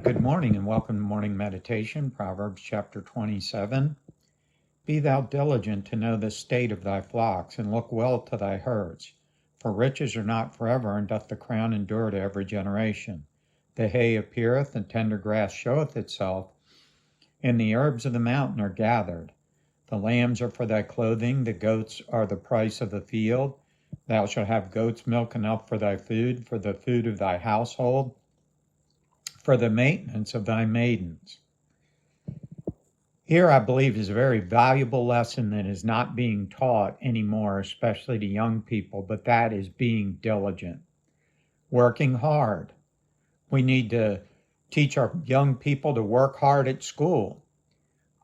Good morning and welcome to morning meditation, Proverbs chapter 27. Be thou diligent to know the state of thy flocks, and look well to thy herds. For riches are not forever, and doth the crown endure to every generation. The hay appeareth, and tender grass showeth itself, and the herbs of the mountain are gathered. The lambs are for thy clothing, the goats are the price of the field. Thou shalt have goat's milk enough for thy food, for the food of thy household, for the maintenance of thy maidens. Here, I believe, is a very valuable lesson that is not being taught anymore, especially to young people, but that is being diligent, working hard. We need to teach our young people to work hard at school.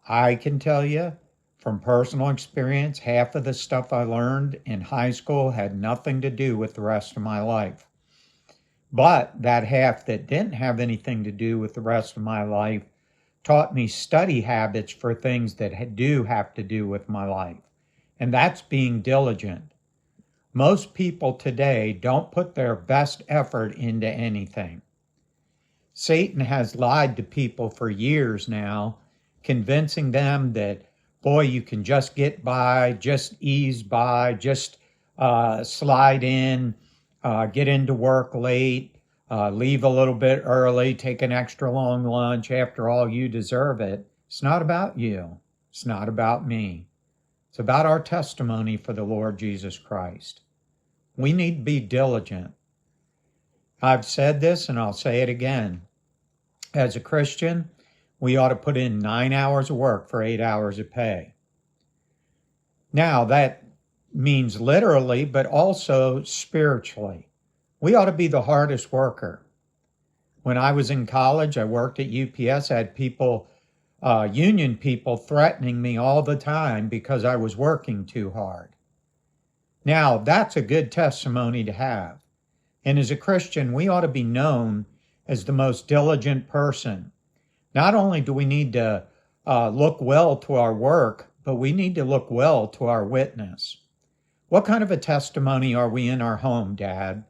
I can tell you from personal experience, half of the stuff I learned in high school had nothing to do with the rest of my life. But that half that didn't have anything to do with the rest of my life taught me study habits for things that do have to do with my life. And that's being diligent. Most people today don't put their best effort into anything. Satan has lied to people for years now, convincing them that, boy, you can just get by, just ease by, just slide in, get into work late, leave a little bit early, take an extra long lunch. After all, you deserve it. It's not about you. It's not about me. It's about our testimony for the Lord Jesus Christ. We need to be diligent. I've said this and I'll say it again. As a Christian, we ought to put in 9 hours of work for 8 hours of pay. Now, that means literally, but also spiritually. We ought to be the hardest worker. When I was in college, I worked at UPS. I had people, union people, threatening me all the time because I was working too hard. Now, that's a good testimony to have. And as a Christian, we ought to be known as the most diligent person. Not only do we need to look well to our work, but we need to look well to our witness. What kind of a testimony are we in our home, Dad?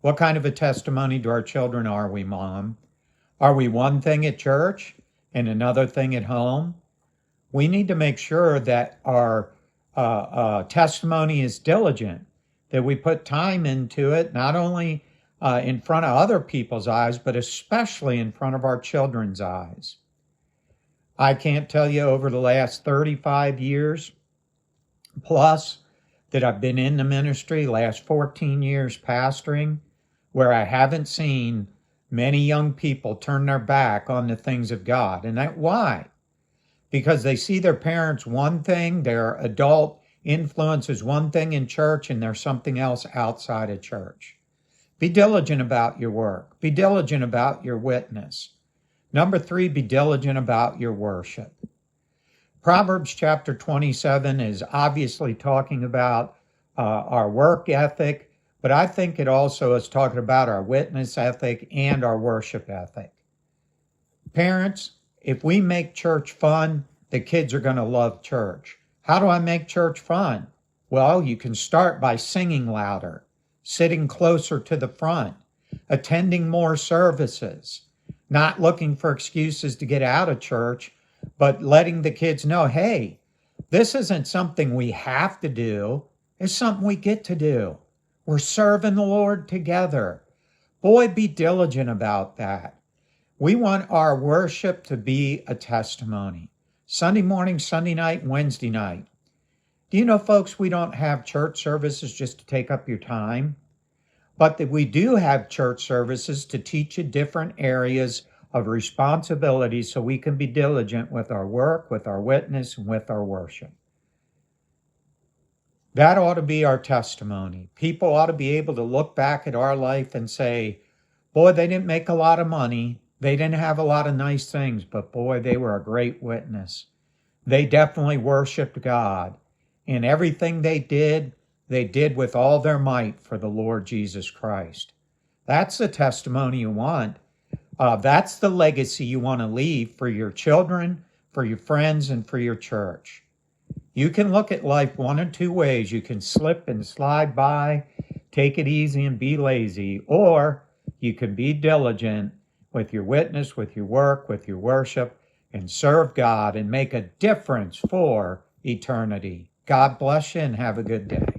What kind of a testimony to our children are we, Mom? Are we one thing at church and another thing at home? We need to make sure that our testimony is diligent, that we put time into it, not only in front of other people's eyes, but especially in front of our children's eyes. I can't tell you over the last 35 years plus that I've been in the ministry, last 14 years pastoring, where I haven't seen many young people turn their back on the things of God. And why? Because they see their parents one thing, their adult influence is one thing in church, and there's something else outside of church. Be diligent about your work. Be diligent about your witness. Number 3, be diligent about your worship. Proverbs chapter 27 is obviously talking about our work ethic, but I think it also is talking about our witness ethic and our worship ethic. Parents, if we make church fun, the kids are going to love church. How do I make church fun? Well, you can start by singing louder, sitting closer to the front, attending more services, not looking for excuses to get out of church, but letting the kids know, hey, this isn't something we have to do. It's something we get to do. We're serving the Lord together. Boy, be diligent about that. We want our worship to be a testimony. Sunday morning, Sunday night, Wednesday night. Do you know, folks, we don't have church services just to take up your time, but that we do have church services to teach you different areas of responsibility so we can be diligent with our work, with our witness, and with our worship. That ought to be our testimony. People ought to be able to look back at our life and say, boy, they didn't make a lot of money. They didn't have a lot of nice things, but boy, they were a great witness. They definitely worshiped God. And everything they did with all their might for the Lord Jesus Christ. That's the testimony you want. That's the legacy you want to leave for your children, for your friends, and for your church. You can look at life one of two ways. You can slip and slide by, take it easy and be lazy, or you can be diligent with your witness, with your work, with your worship, and serve God and make a difference for eternity. God bless you and have a good day.